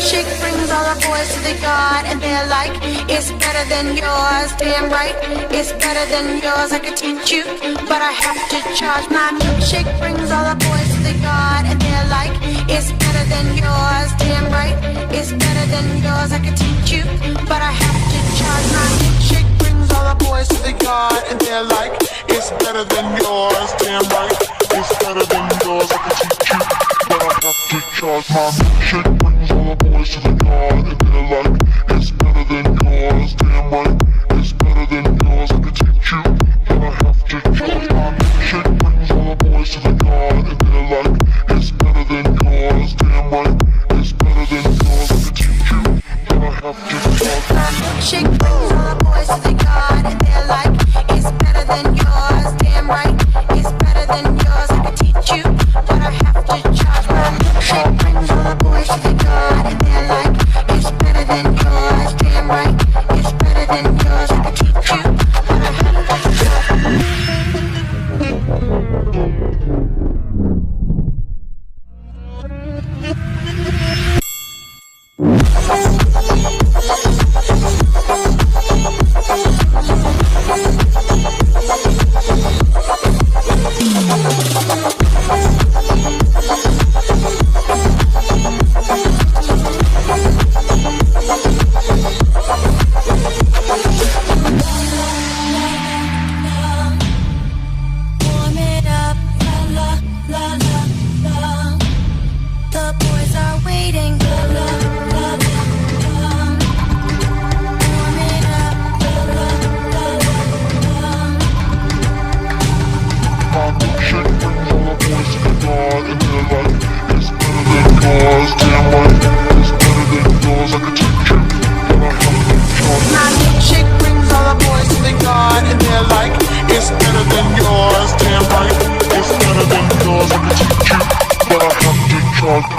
milkshake brings all the boys to the yard, and they're like, it's better than yours. Damn right, it's better than yours. I could teach you, but I have to charge. My milkshake brings all the boys to the yard, and they're like, it's better than yours. Damn right, it's better than yours. I could teach you, but I have to charge. My milkshake brings all the boys to the yard, and they're like, it's better than yours. Damn right, it's better than yours. I could teach you, but I have to charge. My milkshake brings all the boys to the yard, and they're like, it's better than yours. Damn right, it's better than yours. I could teach you, but I have to charge. My milkshake brings all the boys to the yard, and they're like, it's better than yours. Damn right, it's better than yours. I could teach you, but I have to charge. My milkshake brings all the boys to the yard, and they're like, it's better than yours. Damn right, it's better than yours. I could teach you, but I have to charge. My milkshake brings all the boys to the yard, and they're like, it's better than yours. Damn right, it's better than yours. I could teach you, but I have to charge.